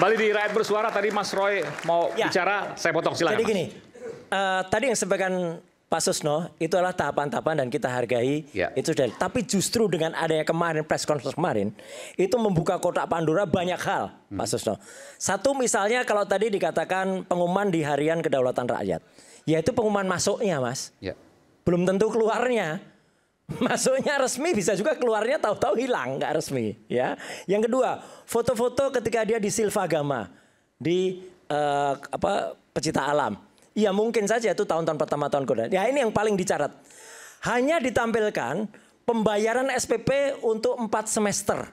Kembali di Rakyat Bersuara, tadi Mas Roy mau bicara, saya potong, silakan. Jadi gini, tadi yang sampaikan Pak Susno itu adalah tahapan-tahapan dan kita hargai itu sudah. Tapi justru dengan adanya kemarin press conference kemarin itu membuka kotak Pandora banyak hal, Pak Susno. Satu misalnya kalau tadi dikatakan pengumuman di Harian Kedaulatan Rakyat, yaitu pengumuman masuknya, Mas. Belum tentu keluarnya. Masuknya resmi, bisa juga keluarnya tahu-tahu hilang, nggak resmi. Ya. Yang kedua, foto-foto ketika dia di Silvagama di Pecinta Alam. Ya mungkin saja itu tahun-tahun pertama tahun kedua. Ya ini yang paling dicatat. Hanya ditampilkan pembayaran SPP untuk 4 semester.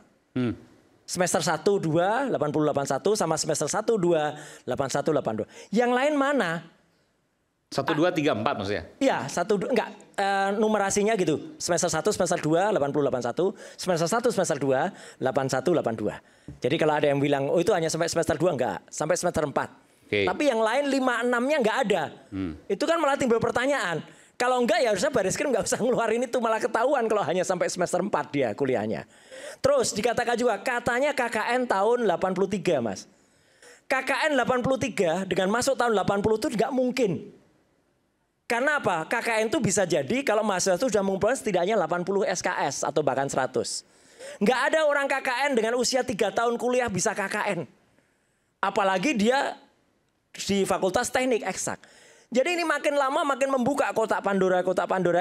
Semester 1, 2, 80, 81 sama semester 1, 2, 81, 82. Yang lain mana? 1, 2, 3, 4 maksudnya? Iya, enggak, numerasinya gitu. Semester 1, semester 2, 80, 81. Semester 1, semester 2, 81, 82. Jadi kalau ada yang bilang, oh itu hanya sampai semester 2, enggak. Sampai semester 4. Tapi yang lain 5, 6-nya enggak ada. Itu kan malah timbul pertanyaan. Kalau enggak ya harusnya Bariskin enggak usah ngeluarin itu, malah ketahuan kalau hanya sampai semester 4 dia kuliahnya. Terus dikatakan juga, katanya KKN tahun 83, Mas. KKN 83 dengan masuk tahun 80 itu enggak mungkin. Karena apa? KKN itu bisa jadi kalau mahasiswa itu sudah mengumpulkan setidaknya 80 SKS atau bahkan 100. Nggak ada orang KKN dengan usia 3 tahun kuliah bisa KKN. Apalagi dia di Fakultas Teknik Eksak. Jadi ini makin lama makin membuka kotak Pandora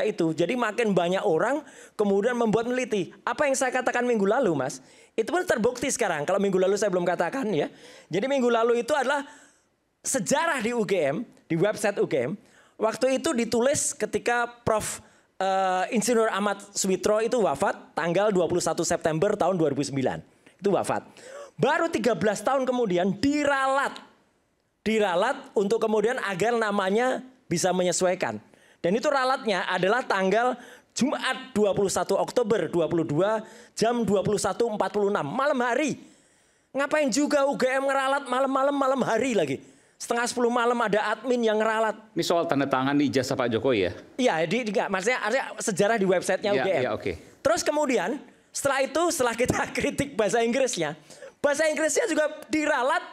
itu. Jadi makin banyak orang kemudian membuat meneliti. Apa yang saya katakan minggu lalu, Mas, itu pun terbukti sekarang. Kalau minggu lalu saya belum katakan ya. Jadi minggu lalu itu adalah sejarah di UGM, di website UGM. Waktu itu ditulis ketika Prof. Insinyur Ahmad Suwitro itu wafat tanggal 21 September tahun 2009. Itu wafat. Baru 13 tahun kemudian diralat untuk kemudian agar namanya bisa menyesuaikan. Dan itu ralatnya adalah tanggal Jumat 21 Oktober 22 jam 21.46 malam hari. Ngapain juga UGM ngeralat malam hari lagi. Setengah 10 malam ada admin yang ngeralat. Ini soal tanda tangan di ijazah Pak Jokowi ya? Iya, maksudnya ada sejarah di websitenya UGM. Terus kemudian setelah kita kritik bahasa Inggrisnya juga diralat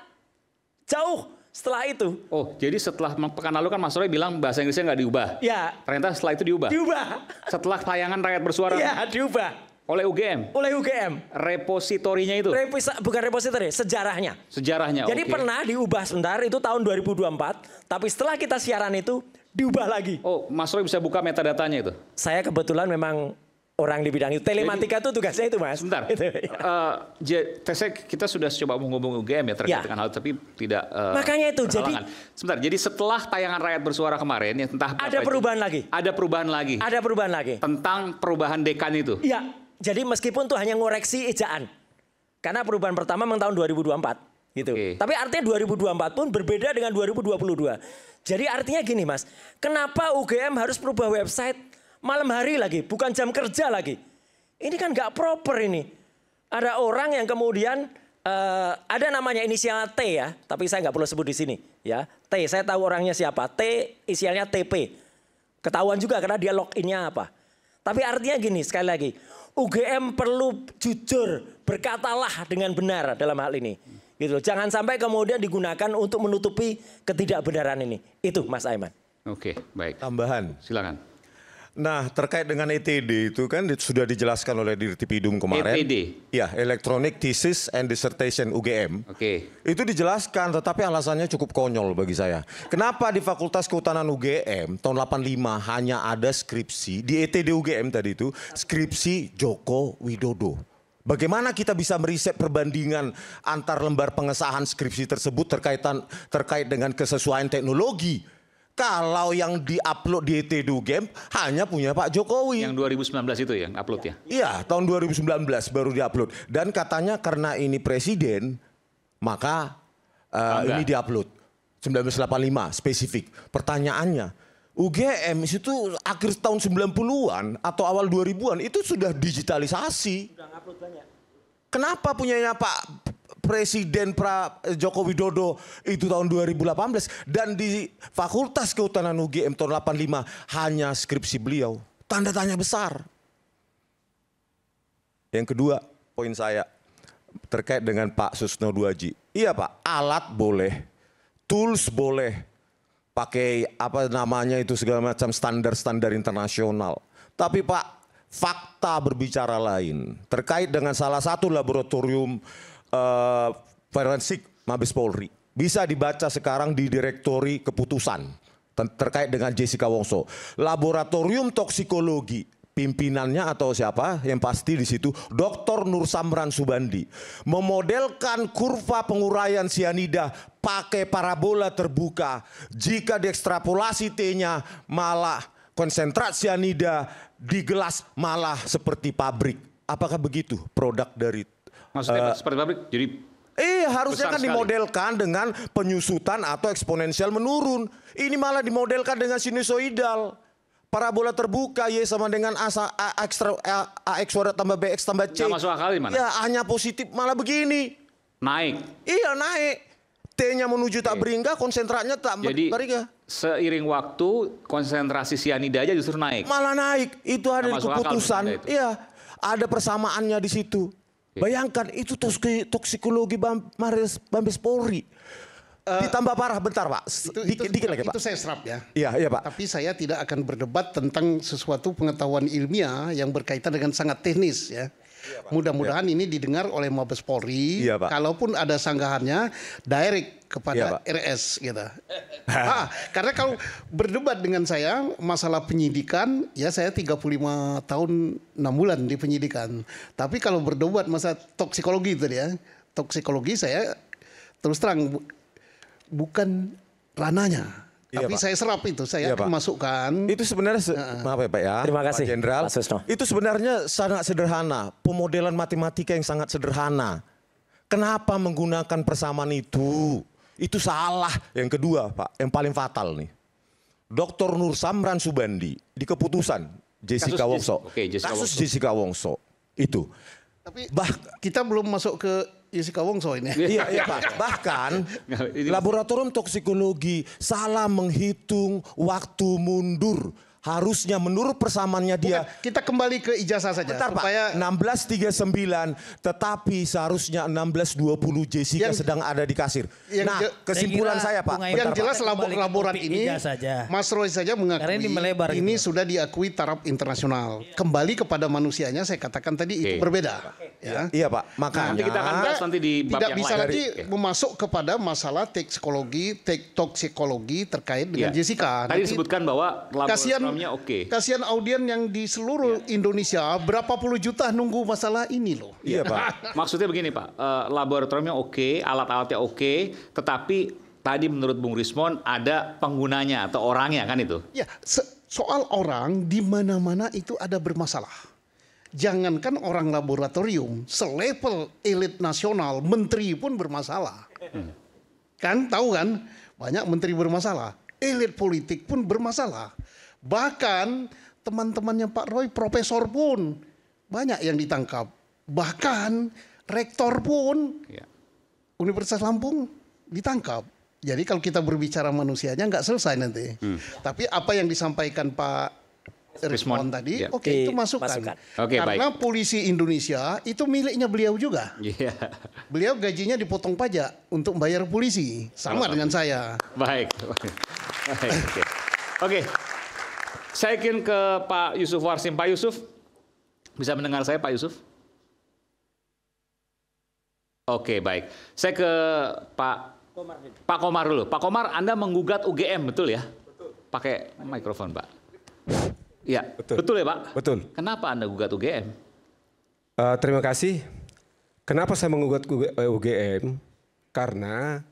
jauh setelah itu. Oh, jadi setelah pekan lalu kan Mas Roy bilang bahasa Inggrisnya nggak diubah? Ya. Ternyata setelah itu diubah? Diubah. Setelah tayangan Rakyat Bersuara? Iya, diubah. Oleh UGM? Oleh UGM. Repositorinya itu? Bukan repositori, sejarahnya. Sejarahnya, jadi pernah diubah sebentar, itu tahun 2024. Tapi setelah kita siaran itu, diubah lagi. Oh, Mas Roy bisa buka metadatanya itu? Saya kebetulan memang orang di bidang itu. Telematika itu tugasnya itu, Mas. Sebentar. Kita sudah coba menghubungi UGM ya terkait dengan hal tapi tidak makanya itu berhalangan. Sebentar, jadi setelah tayangan Rakyat Bersuara kemarin ya entah ada perubahan lagi. Ada perubahan lagi. Ada perubahan lagi. Tentang perubahan dekan itu. Iya. Jadi meskipun itu hanya ngoreksi ejaan. Karena perubahan pertama memang tahun 2024 gitu. Tapi artinya 2024 pun berbeda dengan 2022. Jadi artinya gini, Mas. Kenapa UGM harus merubah website malam hari lagi, bukan jam kerja lagi? Ini kan nggak proper ini. Ada orang yang kemudian ada namanya inisial T ya, tapi saya nggak perlu sebut di sini ya. T, saya tahu orangnya siapa. T inisialnya TP. Ketahuan juga karena dia loginnya apa. Tapi artinya gini, sekali lagi. UGM perlu jujur, berkatalah dengan benar dalam hal ini. Gitu. Jangan sampai kemudian digunakan untuk menutupi ketidakbenaran ini. Itu Mas Aiman. Oke, baik. Tambahan. Silakan. Nah, terkait dengan ETD itu kan sudah dijelaskan oleh Dirtipidum kemarin. ETD? Ya, Electronic Thesis and Dissertation UGM. Itu dijelaskan, tetapi alasannya cukup konyol bagi saya. Kenapa di Fakultas Kehutanan UGM tahun 85 hanya ada skripsi, di ETD UGM tadi itu, skripsi Joko Widodo. Bagaimana kita bisa meriset perbandingan antar lembar pengesahan skripsi tersebut terkait dengan kesesuaian teknologi? Kalau yang diupload di ETD UGM hanya punya Pak Jokowi. Yang 2019 itu yang upload ya? Iya, tahun 2019 baru diupload. Dan katanya karena ini presiden, maka ini diupload. 1985 spesifik. Pertanyaannya, UGM itu akhir tahun 90-an atau awal 2000-an itu sudah digitalisasi. Sudah upload banyak. Kenapa punyanya Pak Presiden Joko Widodo itu tahun 2018 dan di Fakultas Kehutanan UGM tahun 85 hanya skripsi beliau? Tanda tanya besar. Yang kedua, poin saya. terkait dengan Pak Susno Duaji. Iya Pak, alat boleh, tools boleh, pakai apa namanya itu segala macam standar-standar internasional. Tapi Pak, fakta berbicara lain terkait dengan salah satu laboratorium forensik Mabes Polri. Bisa dibaca sekarang di direktori keputusan terkait dengan Jessica Wongso. Laboratorium toksikologi. Pimpinannya atau siapa yang pasti di situ Dr. Nur Samran Subandi memodelkan kurva penguraian sianida pakai parabola terbuka. Jika diekstrapolasi T-nya malah konsentrat sianida di gelas malah seperti pabrik. Apakah begitu produk dari maksudnya seperti pabrik? Jadi harusnya kan dimodelkan dengan penyusutan atau eksponensial menurun. Ini malah dimodelkan dengan sinusoidal. Parabola terbuka Y sama dengan AX kuadrat tambah BX tambah C. Nggak masuk akal di mana? Ya hanya positif malah begini. Naik. Iya naik. T-nya menuju tak beringga, konsentratnya tak beringga. Seiring waktu konsentrasi sianida aja justru naik. Malah naik. Itu ada di keputusan. Iya, ada persamaannya di situ. Bayangkan itu toksikologi Mabes Polri. Ditambah parah, bentar Pak. Dikit lagi Pak. Itu saya serap ya. Iya Pak. Tapi saya tidak akan berdebat tentang sesuatu pengetahuan ilmiah yang berkaitan dengan sangat teknis ya. Mudah-mudahan ini didengar oleh Mabes Polri. Iya, Pak. Kalaupun ada sanggahannya, direct kepada RS gitu. Karena kalau berdebat dengan saya masalah penyidikan, ya saya 35 tahun 6 bulan di penyidikan. Tapi kalau berdebat masalah toksikologi itu ya, toksikologi saya terus terang bukan rananya. Iya, tapi Pak. Saya serap itu, saya akan masukkan. Itu sebenarnya, maaf ya Pak ya. Terima kasih, Pak Jenderal. Pak Susno. Itu sebenarnya sangat sederhana. Pemodelan matematika yang sangat sederhana. Kenapa menggunakan persamaan itu? Itu salah. Yang kedua Pak, yang paling fatal nih. Dr. Nur Samran Subandi di keputusan Jessica Wongso. Kasus Jessica Wongso. Itu. Tapi kita belum masuk ke Jessica Wongso ini. Iya Pak. Bahkan laboratorium toksikologi salah menghitung waktu mundur. Harusnya menurut persamaannya dia. Bukan, kita kembali ke ijazah saja. Bentar supaya Pak, 1639 tetapi seharusnya 1620 Jessica sedang ada di kasir. Nah kesimpulan saya Pak. Yang jelas laporan ini Mas Roy saja mengakui ini sudah diakui taraf internasional. Kembali kepada manusianya saya katakan tadi itu berbeda. Ya. Iya Pak, makanya nanti kita akan bahas nanti di bab tidak yang bisa lain. lagi memasuk kepada masalah toksikologi terkait dengan Jessica. Tadi disebutkan bahwa laboratoriumnya kasihan audien yang di seluruh Indonesia berapa puluh juta nunggu masalah ini loh. Iya Pak. Maksudnya begini Pak, laboratoriumnya oke, alat-alatnya oke, tetapi tadi menurut Bung Rismon ada penggunanya atau orangnya kan itu? Ya, soal orang di mana-mana itu ada bermasalah. Jangankan orang laboratorium, selevel elit nasional, menteri pun bermasalah. Kan tahu kan, banyak menteri bermasalah. Elit politik pun bermasalah. Bahkan teman-temannya Pak Roy, profesor pun banyak yang ditangkap. Bahkan rektor pun Universitas Lampung ditangkap. Jadi kalau kita berbicara manusianya nggak selesai nanti. Tapi apa yang disampaikan Pak Rismon tadi, itu masukkan. Karena polisi Indonesia itu miliknya beliau juga. Beliau gajinya dipotong pajak untuk bayar polisi, sama dengan saya. Baik. Oke. Saya ingin ke Pak Yusuf Warsim. Pak Yusuf, bisa mendengar saya Pak Yusuf? Oke, baik. Saya ke Pak Komar dulu. Pak Komar, Anda menggugat UGM, betul ya? Betul. Pakai mikrofon, Pak. Iya, betul ya Pak? Betul. Kenapa Anda gugat UGM? Terima kasih. Kenapa saya menggugat UGM? Karena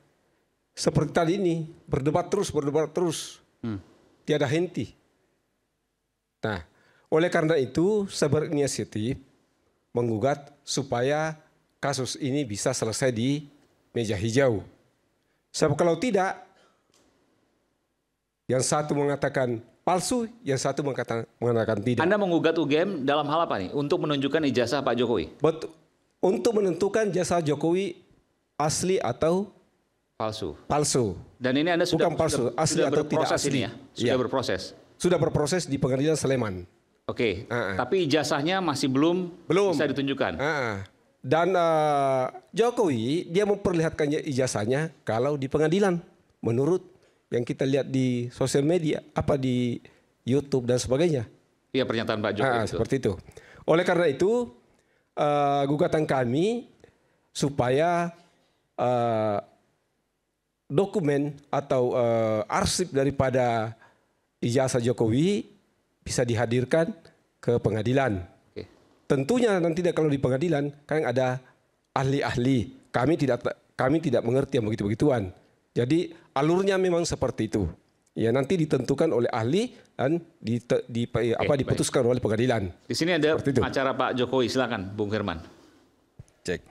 seperti tadi ini, berdebat terus. Tiada henti. Nah, oleh karena itu saya berinisiatif menggugat supaya kasus ini bisa selesai di meja hijau. Sebab kalau tidak, yang satu mengatakan palsu, yang satu mengatakan tidak. Anda menggugat UGM dalam hal apa nih? Untuk menunjukkan ijazah Pak Jokowi? Betul. Untuk menentukan jasa Jokowi asli atau palsu. Dan ini Anda sudah berproses ini ya? Sudah berproses? Sudah berproses di Pengadilan Sleman. Oke, tapi ijazahnya masih belum bisa ditunjukkan? Dan Jokowi dia memperlihatkan ijazahnya kalau di pengadilan, menurut yang kita lihat di sosial media, apa di YouTube dan sebagainya. Iya, pernyataan Pak Jokowi. Seperti itu. Oleh karena itu gugatan kami supaya dokumen atau arsip daripada ijazah Jokowi bisa dihadirkan ke pengadilan. Tentunya nanti kalau di pengadilan kan ada ahli-ahli. Kami tidak mengerti yang begitu-begituan. Jadi alurnya memang seperti itu. Ya nanti ditentukan oleh ahli dan diputuskan oleh pengadilan. Di sini ada acara Pak Jokowi, silakan Bung Firman. Cek.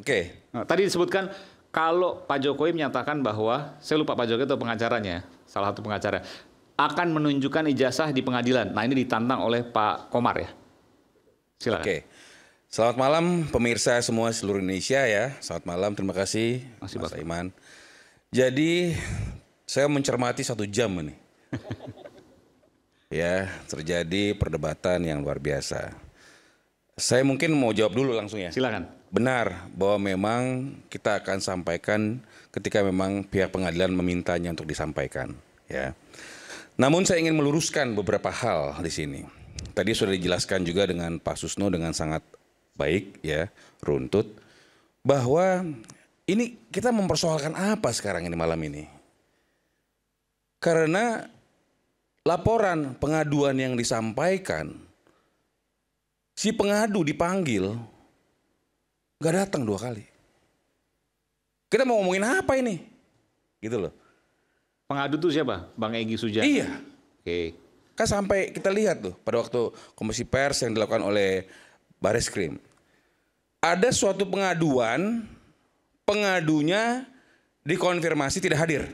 Oke. Nah, tadi disebutkan kalau Pak Jokowi menyatakan bahwa, saya lupa Pak Jokowi atau pengacaranya, salah satu pengacara, akan menunjukkan ijazah di pengadilan. Nah ini ditantang oleh Pak Komar ya. Silakan. Oke. Selamat malam pemirsa semua seluruh Indonesia ya. Selamat malam, terima kasih Mas Iman. Jadi saya mencermati 1 jam ini. Ya, terjadi perdebatan yang luar biasa. Saya mungkin mau jawab dulu langsung ya. Silakan. Benar bahwa memang kita akan sampaikan ketika memang pihak pengadilan memintanya untuk disampaikan. Ya. Namun saya ingin meluruskan beberapa hal di sini. Tadi sudah dijelaskan juga dengan Pak Susno dengan sangat baik ya, runtut. Bahwa ini kita mempersoalkan apa sekarang ini malam ini? Karena laporan pengaduan yang disampaikan, si pengadu dipanggil, gak datang 2 kali. Kita mau ngomongin apa ini? Gitu loh. Pengadu itu siapa? Bang Egy Sujana? Iya. Oke. Kan sampai kita lihat tuh pada waktu komisi pers yang dilakukan oleh Bareskrim. Ada suatu pengaduan, pengadunya dikonfirmasi tidak hadir.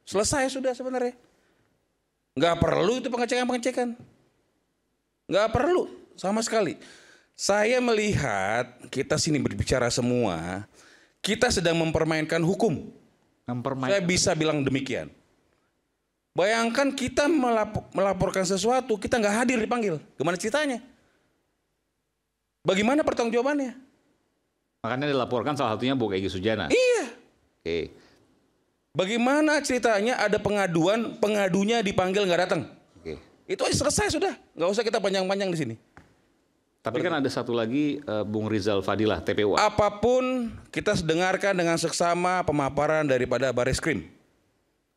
Selesai sudah sebenarnya. Nggak perlu itu pengecekan. Nggak perlu sama sekali. Saya melihat kita sini berbicara semua, kita sedang mempermainkan hukum. Saya bisa bilang demikian. Bayangkan kita melaporkan sesuatu, kita nggak hadir dipanggil. Gimana ceritanya? Bagaimana pertanggungjawabannya? Makanya dilaporkan salah satunya Bung Egy Sujana. Iya. Oke. Bagaimana ceritanya ada pengaduan, pengadunya dipanggil nggak datang? Oke. Itu aja selesai sudah, nggak usah kita panjang-panjang di sini. Tapi kan ada satu lagi Bung Rizal Fadilah, TPU. Apapun kita dengarkan dengan seksama pemaparan daripada Bareskrim.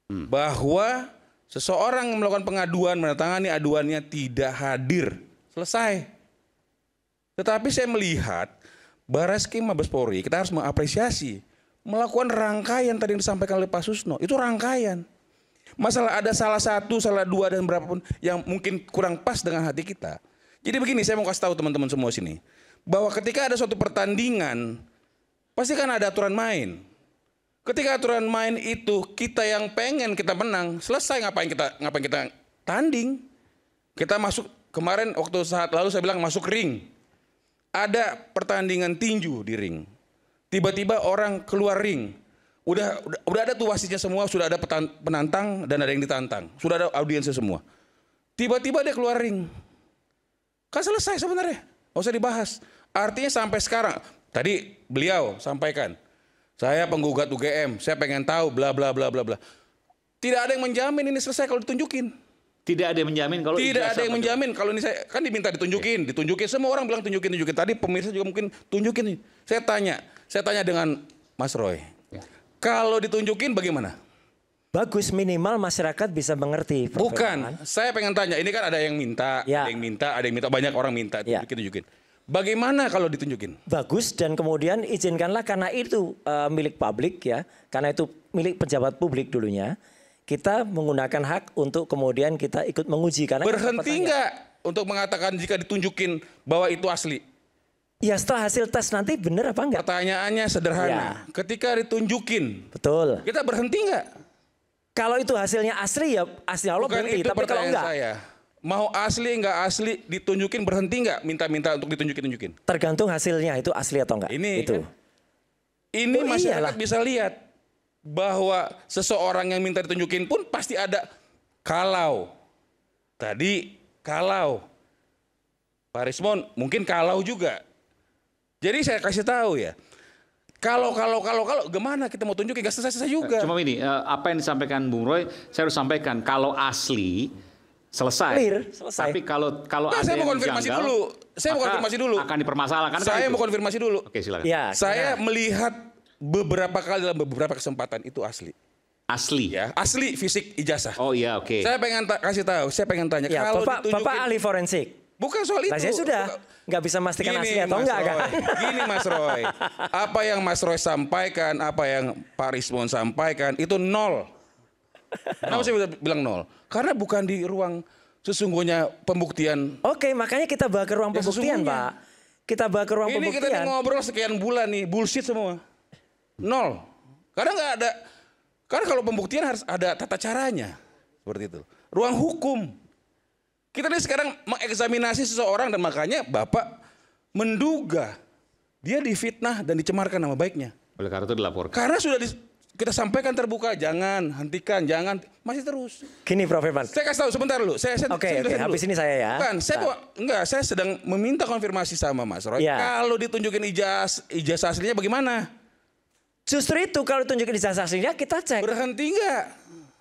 Bahwa seseorang yang melakukan pengaduan, menandatangani aduannya tidak hadir. Selesai. Tetapi saya melihat Bareskrim Mabes Polri, kita harus mengapresiasi. Melakukan rangkaian tadi yang disampaikan oleh Pak Susno. Itu rangkaian. Masalah ada salah 1, salah 2 dan berapapun yang mungkin kurang pas dengan hati kita. Jadi begini, saya mau kasih tahu teman-teman semua sini. Bahwa ketika ada suatu pertandingan, pasti kan ada aturan main. Ketika aturan main itu kita yang pengen kita menang, selesai ngapain kita tanding. Kita masuk, kemarin waktu saat lalu saya bilang masuk ring. Ada pertandingan tinju di ring. Tiba-tiba orang keluar ring. Udah ada tuh wasitnya semua, sudah ada penantang dan ada yang ditantang. Sudah ada audiensnya semua. Tiba-tiba dia keluar ring. Kan selesai sebenarnya, nggak usah dibahas. Artinya sampai sekarang, tadi beliau sampaikan, saya penggugat UGM, saya pengen tahu bla bla bla bla bla. Tidak ada yang menjamin ini selesai kalau ditunjukin. Tidak ada yang menjamin kalau tidak ada yang menjamin kalau ini saya kan diminta ditunjukin, semua orang bilang tunjukin. Tadi pemirsa juga mungkin tunjukin. Saya tanya dengan Mas Roy, ya. Kalau ditunjukin bagaimana? Bagus, minimal masyarakat bisa mengerti. Bukan, saya pengen tanya, ini kan ada yang minta, ya. ada yang minta, banyak orang minta, tunjukin. Bagaimana kalau ditunjukin? Bagus, dan kemudian izinkanlah karena itu milik publik ya, karena itu milik pejabat publik dulunya, kita menggunakan hak untuk kemudian kita ikut menguji. Karena berhenti nggak untuk mengatakan jika ditunjukin bahwa itu asli? Ya setelah hasil tes nanti benar apa enggak? Pertanyaannya sederhana, ketika ditunjukin, betul. Kita berhenti nggak? Kalau itu hasilnya asli ya asli Allah berhenti, tapi kalau enggak. Saya. Mau asli nggak asli ditunjukin berhenti nggak minta untuk ditunjukin? Tergantung hasilnya itu asli atau enggak. Ini itu. Kan, ini masyarakat bisa lihat bahwa seseorang yang minta ditunjukin pun pasti ada kalau. Tadi kalau Pak Rismon mungkin kalau juga. Jadi saya kasih tahu ya. Kalau gimana kita mau tunjukin gak selesai juga. Cuma ini apa yang disampaikan Bung Roy, saya harus sampaikan kalau asli selesai. Clear, selesai. Tapi kalau Nah, ada saya mau yang konfirmasi janggal, dulu. Saya mau maka konfirmasi dulu. Akan dipermasalahkan. Saya kan mau itu? konfirmasi dulu. Oke, silakan. Ya, Saya melihat beberapa kali dalam beberapa kesempatan itu asli. Asli. Ya, asli fisik ijazah. Oh iya, oke. Saya pengen kasih tahu, saya pengen tanya ya, kalau Bapak ditunjukin ahli forensik. bukan soal itu. Nah, saya sudah nggak bisa memastikan Gini, asli atau Mas enggak Roy. kan. Gini Mas Roy, apa yang Mas Roy sampaikan, apa yang Pak Rismon sampaikan itu nol. Kenapa saya bilang nol? Karena bukan di ruang sesungguhnya pembuktian. Oke, makanya kita bawa ke ruang Ya, pembuktian, sesungguhnya. Pak. Kita bawa ke ruang Ini kita pembuktian. ngobrol sekian bulan nih, bullshit semua. Nol. Karena nggak ada, karena kalau pembuktian harus ada tata caranya. Seperti itu. Ruang hukum. Kita nih sekarang mengeksaminasi seseorang dan makanya Bapak menduga dia difitnah dan dicemarkan nama baiknya. Oleh karena itu dilaporkan. Karena sudah kita sampaikan terbuka, jangan, hentikan, jangan, masih terus. Gini Prof. Irman. Saya kasih tahu sebentar dulu. Oke, jelasin dulu. habis ini saya ya. Bukan, saya sedang meminta konfirmasi sama Mas Roy. Ya. Kalau ditunjukin ijazah aslinya bagaimana? Justru itu kalau tunjukin ijazah aslinya kita cek. Berhenti enggak?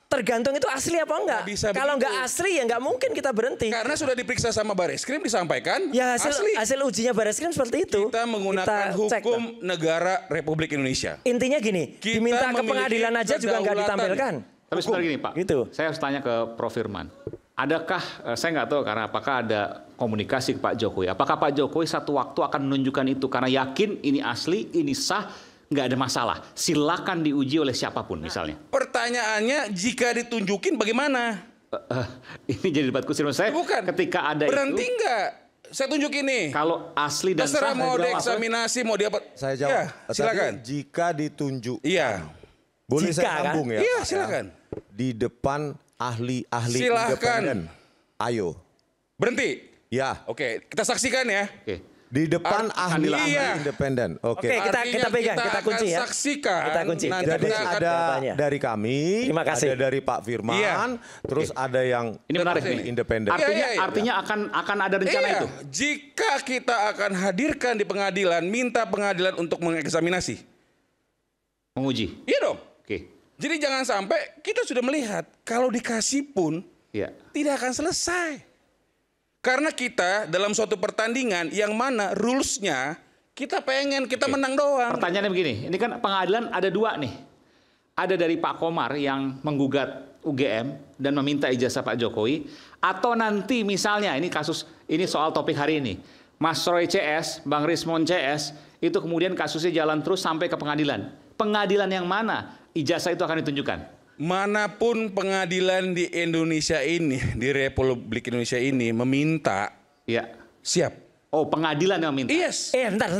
Tergantung itu asli apa enggak. Nggak bisa Kalau begitu. enggak asli ya enggak mungkin kita berhenti. Karena sudah diperiksa sama Bareskrim disampaikan Ya asli. hasil ujinya Bareskrim seperti itu. Kita menggunakan Kita cek, hukum negara Republik Indonesia. Intinya gini, Kita diminta ke memiliki pengadilan aja juga enggak kedaulatan. ditampilkan. Tapi sebentar gini Pak, Gitu. saya harus tanya ke Prof. Firman. Adakah, saya nggak tahu karena apakah ada komunikasi ke Pak Jokowi. Apakah Pak Jokowi satu waktu akan menunjukkan itu karena yakin ini asli, ini sah, nggak ada masalah. Silakan diuji oleh siapapun misalnya. Pertanyaannya jika ditunjukin bagaimana? Ini jadi debat kusir saya. Bukan. Ketika ada Berhenti itu, enggak? Saya tunjukin nih. kalau asli dan Terserah sah, mau saya bilang, dieksaminasi, mau dia apa? Saya jawab. Ya, Tadi silakan. jika ditunjuk. Iya. Boleh Jika, saya kan? sambung ya? Iya, Pak, ya? silakan. Di depan ahli-ahli Silakan. independen. Ayo. Berhenti. Ya. Oke, kita saksikan ya. Oke. Di depan ahli-ahli Iya. independen. Oke. Oke, kita Artinya pegang, kita kunci akan ya. saksikan. Kita kunci. Nanti Kita Jadi kita akan- ada jawabannya. dari kami, Terima kasih. ada dari Pak Firman, Iya. terus ada yang Ini menarik Terus nih. ini. independen. Artinya, Iya. artinya akan ada rencana Iya, itu. jika kita akan hadirkan di pengadilan, minta pengadilan untuk mengeksaminasi. Menguji. Iya dong. Oke. Jadi jangan sampai kita sudah melihat kalau dikasih pun Iya. tidak akan selesai. Karena kita dalam suatu pertandingan yang mana rules-nya kita pengen kita menang doang. Pertanyaannya begini, ini kan pengadilan ada dua nih. Ada dari Pak Komar yang menggugat UGM dan meminta ijazah Pak Jokowi. Atau nanti misalnya, ini soal topik hari ini. Mas Roy CS, Bang Rismon CS, itu kemudian kasusnya jalan terus sampai ke pengadilan. Pengadilan yang mana ijazah itu akan ditunjukkan? Manapun pengadilan di Indonesia ini, di Republik Indonesia ini meminta, Iya. siap. Oh, pengadilan yang minta. Yes. Bentar.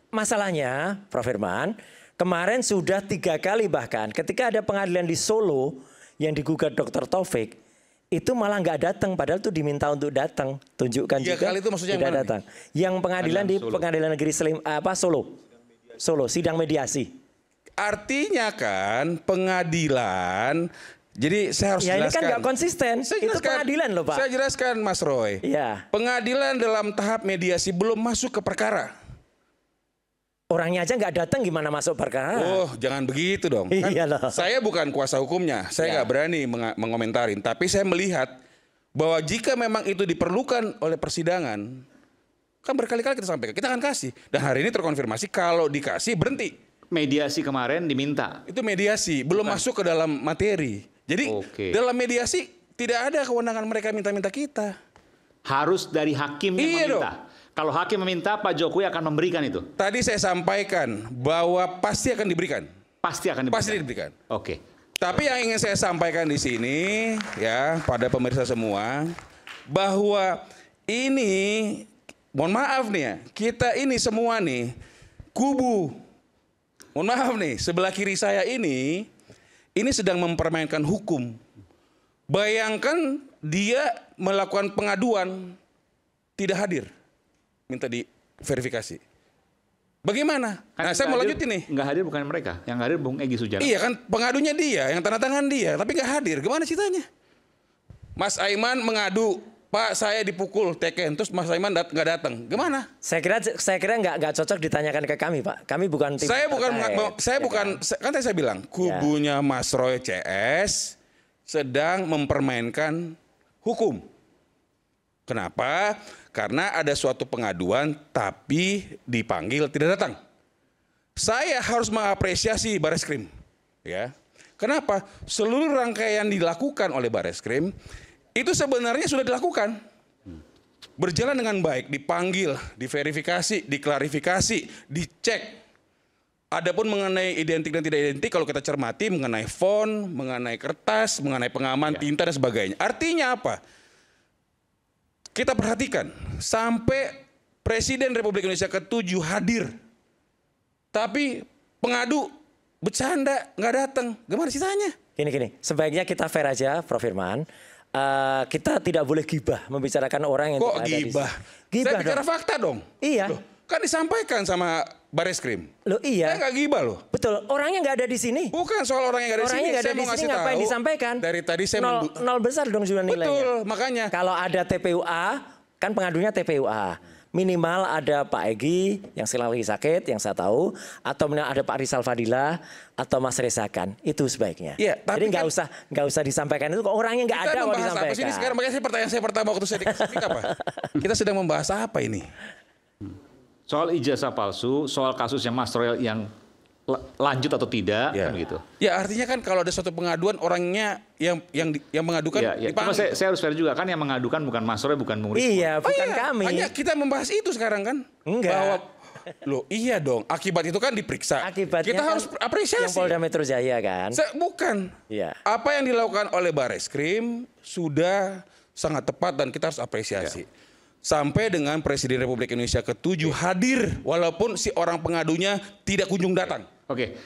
Masalahnya, Prof. Firman, kemarin sudah 3 kali bahkan ketika ada pengadilan di Solo yang digugat Dr. Taufik, itu malah nggak datang, padahal itu diminta untuk datang, tunjukkan 3 juga kali itu maksudnya yang tidak mana datang. Yang pengadilan di Solo. Pengadilan Negeri Solo, sidang mediasi. Artinya kan pengadilan, jadi saya harus Ya ini jelaskan. kan nggak konsisten, Saya itu jelaskan. pengadilan loh Pak. Saya jelaskan Mas Roy. Iya. Pengadilan dalam tahap mediasi belum masuk ke perkara. Orangnya aja nggak datang gimana masuk perkara? Oh, jangan begitu dong. Kan Iya loh. saya bukan kuasa hukumnya, saya nggak berani mengomentarin. Tapi saya melihat bahwa jika memang itu diperlukan oleh persidangan, kan berkali-kali kita sampaikan, kita akan kasih. Dan hari ini terkonfirmasi kalau dikasih berhenti. Mediasi kemarin diminta. Itu mediasi, belum masuk ke dalam materi. Jadi Oke. dalam mediasi tidak ada kewenangan mereka minta-minta kita. Harus dari hakim yang Iya meminta. Kalau hakim meminta, Pak Jokowi akan memberikan itu. Tadi saya sampaikan bahwa pasti akan diberikan. Pasti akan diberikan. Pasti diberikan. Oke. Tapi yang ingin saya sampaikan di sini ya pada pemirsa semua bahwa ini mohon maaf nih ya, kita ini semua nih kubu. Mohon maaf nih, sebelah kiri saya ini sedang mempermainkan hukum. Bayangkan dia melakukan pengaduan tidak hadir. Minta diverifikasi. Bagaimana? Kan Nah, saya mau nggak lanjutin nih. Nggak hadir bukan mereka, yang hadir Bung Egy Sujana. Iya kan pengadunya dia, yang tanda tangan dia, tapi nggak hadir. Gimana ceritanya? Mas Aiman mengadu Pak saya dipukul teken, terus Mas Saiman nggak datang, gimana? Saya kira nggak cocok ditanyakan ke kami, Pak. Kami bukan tim. Saya terkait, bukan, kan tadi saya bilang kubunya Mas Roy CS sedang mempermainkan hukum. Kenapa? Karena ada suatu pengaduan tapi dipanggil tidak datang. Saya harus mengapresiasi Bareskrim, ya. Kenapa? Seluruh rangkaian dilakukan oleh Bareskrim itu sebenarnya sudah dilakukan. Berjalan dengan baik, dipanggil, diverifikasi, diklarifikasi, dicek. Adapun mengenai identik dan tidak identik, kalau kita cermati mengenai font, mengenai kertas, mengenai pengaman, tinta dan sebagainya. Artinya apa? Kita perhatikan, sampai Presiden Republik Indonesia ke-7 hadir. Tapi pengadu bercanda, nggak datang. Gimana ceritanya? Gini, sebaiknya kita fair aja, Prof. Firman. Kita tidak boleh gibah membicarakan orang yang kok tidak ada di gibah? Gibah Saya bicara dong. fakta dong. Iya. Loh, kan disampaikan sama Bareskrim. Loh iya. Saya nggak gibah loh. Betul, orangnya nggak ada di sini. Bukan soal orang yang nggak ada di sini. Orangnya nggak ada Saya di mau sini, ngasih ngapain tahu. disampaikan? Dari tadi saya nol besar dong sudah nilainya. Betul, makanya. Kalau ada TPUA, kan pengadunya TPUA. Minimal ada Pak Egy yang sekarang lagi sakit, yang saya tahu, atau ada Pak Rizal Fadila atau Mas Rezakan. Itu sebaiknya. Iya, tapi jadi nggak kan usah disampaikan itu. Kok orangnya nggak ada kok disampaikan. Apa sih ini sekarang? Makanya pertanyaan saya pertama waktu saya dikasih apa? Kita sedang membahas apa ini? Soal ijazah palsu, soal kasusnya Mas Roy yang lanjut atau tidak, kan gitu. Ya artinya kan kalau ada suatu pengaduan orangnya yang mengadukan Cuma saya harus fair juga, kan yang mengadukan bukan Mas Roy, bukan Bung Rismon. Iya, bukan kami. Hanya kita membahas itu sekarang kan? Enggak. Bahwa, loh iya dong, akibat itu kan diperiksa. Akibatnya kita kan harus apresiasi. yang Polda Metro Jaya kan. Bukan. Iya. Apa yang dilakukan oleh Bareskrim sudah sangat tepat dan kita harus apresiasi. Sampai dengan Presiden Republik Indonesia ke-7 hadir walaupun si orang pengadunya tidak kunjung datang. Oke,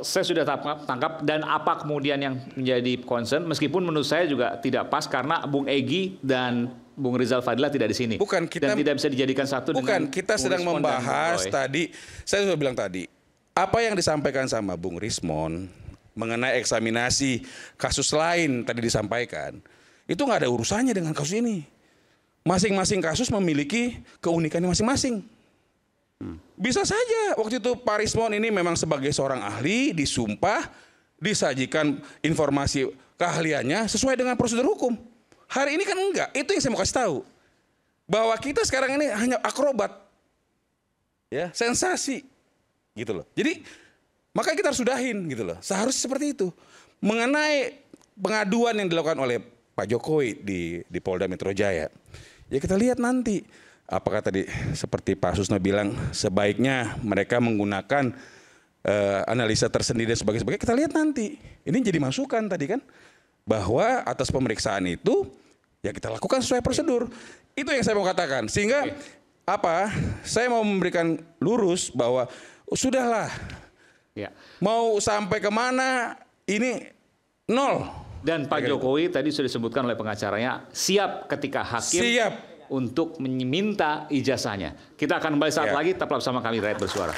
saya sudah tangkap dan apa kemudian yang menjadi concern meskipun menurut saya juga tidak pas karena Bung Egy dan Bung Rizal Fadila tidak di sini. Bukan kita dan tidak bisa dijadikan satu dengan kita sedang Bung Rismon membahas dan Roy. tadi, saya sudah bilang tadi, apa yang disampaikan sama Bung Rismon mengenai eksaminasi kasus lain tadi disampaikan, itu nggak ada urusannya dengan kasus ini. Masing-masing kasus memiliki keunikannya masing-masing. Bisa saja waktu itu Pak Rismon ini memang sebagai seorang ahli disumpah, disajikan informasi keahliannya sesuai dengan prosedur hukum. Hari ini kan enggak, itu yang saya mau kasih tahu. Bahwa kita sekarang ini hanya akrobat. Ya, sensasi. Gitu loh. Jadi makanya kita harus sudahin gitu loh. Seharusnya seperti itu. Mengenai pengaduan yang dilakukan oleh Pak Jokowi di Polda Metro Jaya. Ya kita lihat nanti. Apakah tadi seperti Pak Susno bilang sebaiknya mereka menggunakan analisa tersendiri dan sebagainya. Kita lihat nanti. Ini jadi masukan tadi kan. Bahwa atas pemeriksaan itu ya kita lakukan sesuai prosedur. Itu yang saya mau katakan. Sehingga saya mau memberikan lurus bahwa sudahlah. Ya. Mau sampai kemana ini nol. Dan Pak Jokowi tadi sudah disebutkan oleh pengacaranya siap ketika hakim untuk meminta ijazahnya. Kita akan kembali saat lagi, tetaplah bersama kami Rakyat Bersuara.